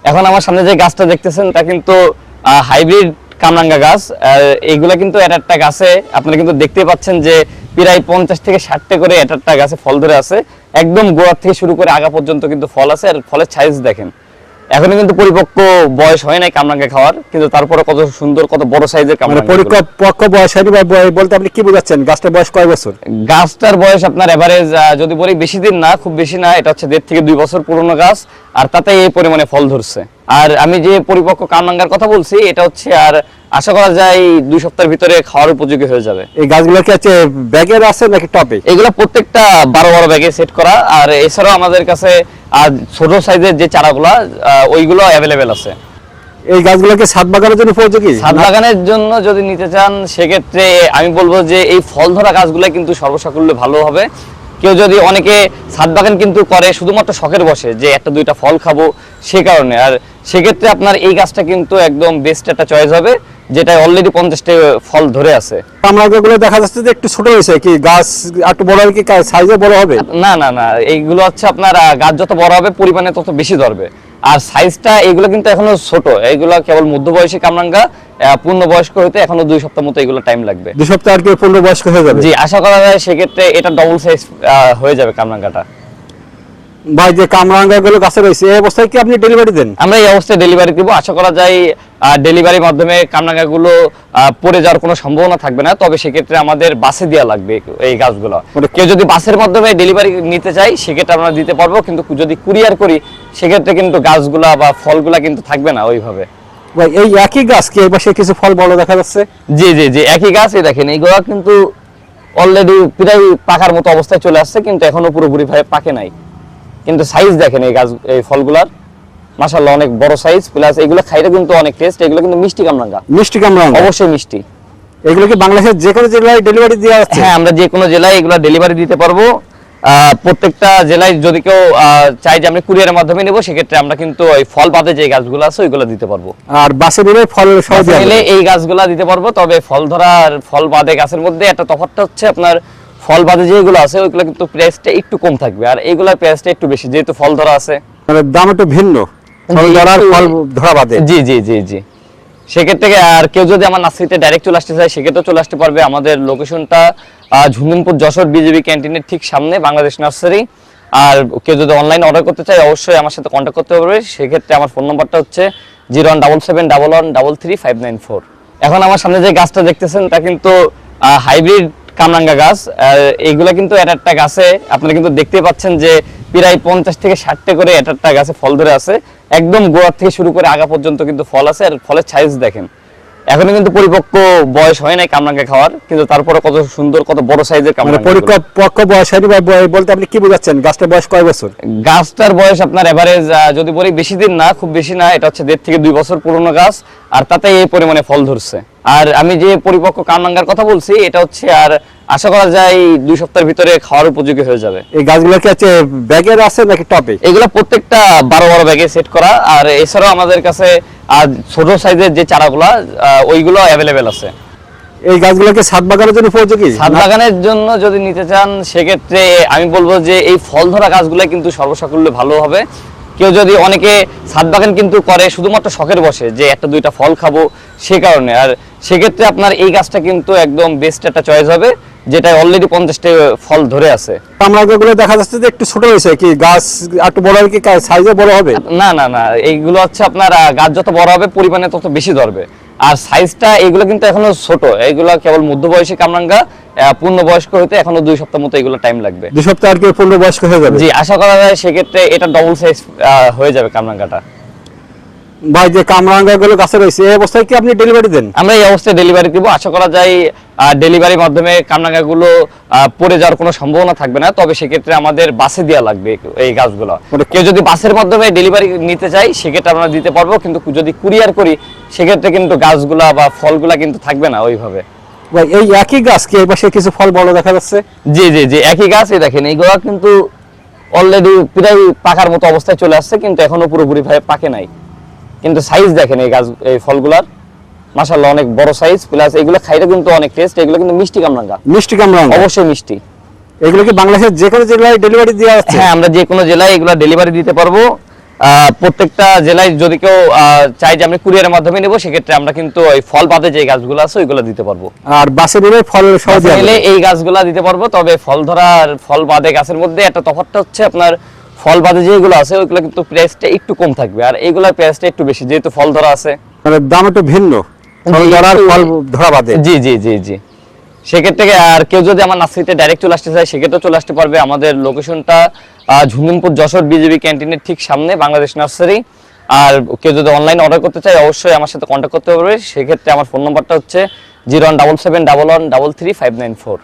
এখন আমার সামনে যে গাছটা দেখতেছেন তা কিন্তু হাইব্রিড কামরাঙ্গা গাছ। এইগুলা কিন্তু একটা গাছে আপনারা কিন্তু দেখতে পাচ্ছেন যে প্রায় 50 থেকে 60টা করে একটা গাছে ফল ধরে আছে। একদম গোড়া থেকে শুরু করে আগা পর্যন্ত কিন্তু ফল আছে, আর ফলের সাইজ দেখেন। এখনো কিন্তু পরিপক্ক বয়স হয় নাই কামরাঙ্গা খাওয়ার, কিন্তু তারপরে কত সুন্দর কত বড় সাইজের কামরাঙ্গা। পরিপক্ক বয়স হয়নি বলতে আপনি কি বোঝাচ্ছেন? গাছটার বয়স কয় বছর? গাছটার বয়স আপনার এভারেজ যদি বলি বেশি দিন না, খুব বেশি না, এটা হচ্ছে 1.5 থেকে 2 বছর পুরনো গাছ, আর তাতে এই পরিমাণে ফল ধরছে। আর আমি যে পরিপক্ক কামরাঙ্গার কথা বলছি এটা হচ্ছে আর আশা করা যায় 2 সপ্তাহের ভিতরে খাওয়ার উপযোগী হয়ে যাবে। এই গাছগুলো কি আছে ব্যাগের আছে নাকি টবে? এগুলো প্রত্যেকটা 12 ব্যাগে সেট করা, আর এছাড়াও আমাদের কাছে ছোট সাইজের যে চারাগুলা ওইগুলো অ্যাভেলেবেল আছে। এই গাছগুলোকে ছাদ বাগানের জন্য উপযোগী? ছাদ বাগানের জন্য যদি নিতে চান সেক্ষেত্রে আমি বলবো যে এই ফল ধরা গাছগুলো কিন্তু সর্বসাকুল্যে ভালো হবে। কেউ যদি অনেকে ছাদ বাগান কিন্তু করে শুধুমাত্র শখের বসে যে একটা দুইটা ফল খাবো সে কারণে, আর সেক্ষেত্রে আপনার এই গাছটা কিন্তু একদম বেস্ট একটা চয়েস হবে, যেটা অলরেডি 50টা ফল ধরে আছে। কামরাঙ্গাগুলো দেখা যাচ্ছে যে একটু ছোট হয়েছে, কি গাছ একটু বড় হবে, কি সাইজে বড় হবে? না না না, এইগুলো হচ্ছে আপনার গাছ যত বড় হবে পরিমাণে তত বেশি ধরবে, আর সাইজটা এইগুলো কিন্তু এখনো ছোট। এইগুলো কেবল মধ্যবয়সী কামরাঙ্গা, পূর্ণ বয়স্ক হইতে এখনো 2 সপ্তাহ মতো এগুলো টাইম লাগবে। 2 সপ্তাহ আর কি পূর্ণ বয়স্ক হয়ে যাবে? জি, আশা করা যায় সেক্ষেত্রে এটা ডবল সাইজ হয়ে যাবে কামরাঙ্গাটা। ভাই, যে কামরাঙ্গাগুলো গাছে রয়েছে এই অবস্থায় কি আপনি ডেলিভারি দেন? আমরা এই অবস্থায় ডেলিভারি দিব। আশা করা যায় ডেলিভারির মাধ্যমে কামরাঙ্গাগুলো পড়ে যাওয়ার কোনো সম্ভাবনা থাকবে না, তবে সেক্ষেত্রে আমাদের বাসে দেওয়া লাগবে এই গাছগুলো। কেউ যদি বাসের মাধ্যমে ডেলিভারি নিতে চাই সেক্ষেত্রে আমরা দিতে পারবো, কিন্তু যদি কুরিয়ার করি সেক্ষেত্রে কিন্তু গাছগুলা বা ফলগুলা কিন্তু থাকবে না ওইভাবে। ভাই, এই একই গাছ কি এই পাশে কিছু ফল বড় দেখা যাচ্ছে? জি জি জি, একই গাছ। এই দেখেন এইগুলো কিন্তু অলরেডি প্রায় পাকার মতো অবস্থায় চলে আসছে, কিন্তু এখনো পুরোপুরি ভাবে পাকে নাই। কিন্তু সাইজ দেখেন এই গাছ এই ফলগুলার মাশাআল্লাহ অনেক বড় সাইজ, প্লাস এগুলো খাইতে কিন্তু অনেক টেস্ট। এগুলো কিন্তু মিষ্টি কামরাঙ্গা। মিষ্টি কামরাঙ্গা? অবশ্যই মিষ্টি। এগুলো কি বাংলাদেশের যে কোনো জেলায় ডেলিভারি দেওয়া যাচ্ছে? হ্যাঁ, আমরা যে কোনো জেলায় এগুলো ডেলিভারি দিতে পারবো। প্রত্যেকটা জেলায় যদি কেউ চাই যে আমরা কুরিয়ারের মাধ্যমে নেব সেক্ষেত্রে আমরা কিন্তু ওই ফল বাদে যে গাছগুলো আছে ওইগুলো দিতে পারবো। আর বাসে নিলে ফল সহ নিলে এই গাছগুলো দিতে পারবো, তবে ফল ধরা আর ফল বাদে গাছের মধ্যে একটা তফাৎটা হচ্ছে আপনার ফল বাদে যেগুলো আছে ওইগুলো কিন্তু প্রাইসটা একটু কম থাকবে, আর এইগুলোর প্রাইসটা একটু বেশি, যেহেতু ফল ধরা আছে। মানে দাম একটু ভিন্ন ফল ধরা আর ফল ধরা বাদে? জি জি জি জি। সেক্ষেত্রে আর কেউ যদি আমার নার্সারিতে ডাইরেক্ট চলে আসতে চায় সেক্ষেত্রেও চলে আসতে পারবে। আমাদের লোকেশনটা ঝুমদিনপুর যশোর বিজেপি ক্যান্টিনের ঠিক সামনে বাংলাদেশ নার্সারি। আর কেউ যদি অনলাইন অর্ডার করতে চায় অবশ্যই আমার সাথে কন্ট্যাক্ট করতে পারবে। সেক্ষেত্রে আমার ফোন নাম্বারটা হচ্ছে 01771133594। এখন আমার সামনে যে গাছটা দেখতেছেন তা কিন্তু হাইব্রিড কামরাঙ্গা গাছ। এইগুলা কিন্তু একটা গাছে আপনারা কিন্তু দেখতে পাচ্ছেন যে প্রায় 50 থেকে 60টা করে একটা গাছে ফল ধরে আছে। একদম গোড়া থেকে শুরু করে আগা পর্যন্ত কিন্তু ফল আছে, আর ফলের সাইজ দেখেন। এখনো কিন্তু পরিপক্ক বয়স হয় নাই কামরাঙ্গা খাওয়ার, কিন্তু তারপরে কত সুন্দর কত বড় সাইজের কামরাঙ্গা। পরিপক্ক বয়স হয়নি বলতে আপনি কি বোঝাচ্ছেন? গাছটার বয়স কয় বছর? গাছটার বয়স আপনার এভারেজ যদি বলি বেশি দিন না, খুব বেশি না, এটা হচ্ছে 1.5 থেকে 2 বছর পুরনো গাছ, আর তাতে এই পরিমাণে ফল ধরছে। আর আমি যে পরিপক্ক কামরাঙ্গার কথা বলছি এটা হচ্ছে আর আশা করা যায় 2 সপ্তাহের ভিতরে খাওয়ার উপযোগী হয়ে যাবে। এই গাছগুলো কি আছে ব্যাগের আছে নাকি টবে? এগুলো প্রত্যেকটা 12 ব্যাগে সেট করা, আর এছাড়াও আমাদের কাছে ছোট সাইজের যে চারাগুলা ওইগুলো অ্যাভেলেবেল আছে। এই গাছগুলোকে ছাদ বাগানের জন্য উপযোগী? ছাদ বাগানের জন্য যদি নিতে চান সেক্ষেত্রে আমি বলবো যে এই ফল ধরা গাছগুলো কিন্তু সর্বসাকুল্যে ভালো হবে। কেউ যদি অনেকে ছাদ বাগান কিন্তু করে শুধুমাত্র শখের বসে যে একটা দুইটা ফল খাবো সে কারণে, আর সেক্ষেত্রে আপনার এই গাছটা কিন্তু একদম বেস্ট একটা চয়েস হবে, যেটা অলরেডি 50টা ফল ধরে আছে। কামরাঙ্গাগুলো দেখা যাচ্ছে যে একটু ছোট হয়েছে, কি গাছ একটু বড় হবে, কি সাইজে বড় হবে? না না না, এইগুলো হচ্ছে আপনার গাছ যত বড় হবে পরিমাণে তত বেশি ধরবে, আর সাইজটা এগুলো কিন্তু এখনো ছোট। এইগুলো কেবল মধ্যবয়সী কামরাঙ্গা, পূর্ণ বয়স্ক হইতে এখনো 2 সপ্তাহ মতো এগুলো টাইম লাগবে। 2 সপ্তাহ আর কি পূর্ণ বয়স্ক হয়ে যাবে? জি, আশা করা যায় সেক্ষেত্রে এটা ডবল সাইজ হয়ে যাবে কামরাঙ্গাটা। ভাই, যে কামরাঙ্গাগুলো গাছে রয়েছে এই অবস্থায় কি আপনি ডেলিভারি দেন? আমরা এই অবস্থায় ডেলিভারি দিব। আশা করা যায় ডেলিভারির মাধ্যমে কামরাঙ্গাগুলো পড়ে যাওয়ার কোনো সম্ভাবনা থাকবে না, তবে সেক্ষেত্রে আমাদের বাসে দেওয়া লাগবে এই গাছগুলো। কেউ যদি বাসের মাধ্যমে ডেলিভারি নিতে চাই সেক্ষেত্রে আমরা দিতে পারবো, কিন্তু যদি কুরিয়ার করি সেক্ষেত্রে কিন্তু গাছগুলা বা ফলগুলা কিন্তু থাকবে না ওইভাবে। ভাই, এই একই গাছ কি এই পাশে কিছু ফল বড় দেখা যাচ্ছে? জি জি জি, একই গাছ। এই দেখেন এইগুলো কিন্তু অলরেডি প্রায় পাকার মতো অবস্থায় চলে আসছে, কিন্তু এখনো পুরোপুরি ভাবে পাকে নাই। কিন্তু সাইজ দেখেন এই গাছ এই ফলগুলার মাশাআল্লাহ অনেক বড় সাইজ, প্লাস এগুলো খাইতে কিন্তু অনেক টেস্ট। এগুলো কিন্তু মিষ্টি কামরাঙ্গা। মিষ্টি কামরাঙ্গা? অবশ্যই মিষ্টি। এগুলো কি বাংলাদেশের যে কোনো জেলায় ডেলিভারি দেওয়া যাচ্ছে? হ্যাঁ, আমরা যে কোনো জেলায় এগুলো ডেলিভারি দিতে পারবো। প্রত্যেকটা জেলায় যদি কেউ চাই যে আমি কুরিয়ারের মাধ্যমে নেবো, সেক্ষেত্রে আমরা কিন্তু ওই ফল বাদে যে গাছগুলো আছে ওইগুলো দিতে পারবো। আর বাসে নিলে ফল সহজে নিলে এই গাছগুলা দিতে পারবো, তবে ফল ধরা আর ফল বাদে গাছের মধ্যে একটা তফাৎটা হচ্ছে আপনার ফল বাদে যেগুলো আছে ওইগুলো কিন্তু প্রাইসটা একটু কম থাকবে, আর এইগুলোর প্রাইসটা একটু বেশি, যেহেতু ফল ধরা আছে। মানে দাম একটু ভিন্ন, ফল ধরা আর ফল ধরা বাদে। জি জি জি জি। সেক্ষেত্রে আর কেউ যদি আমার নার্সারিতে ডাইরেক্ট চলে আসতে চায় সেক্ষেত্রে চলে আসতে পারবে। আমাদের লোকেশনটা ঝুমঝুমপুর যশোর বিজেপি ক্যান্টিনের ঠিক সামনে, বাংলাদেশ নার্সারি। আর কেউ যদি অনলাইনে অর্ডার করতে চায় অবশ্যই আমার সাথে কন্ট্যাক্ট করতে পারবে। সেক্ষেত্রে আমার ফোন নাম্বারটা হচ্ছে 0177111333594।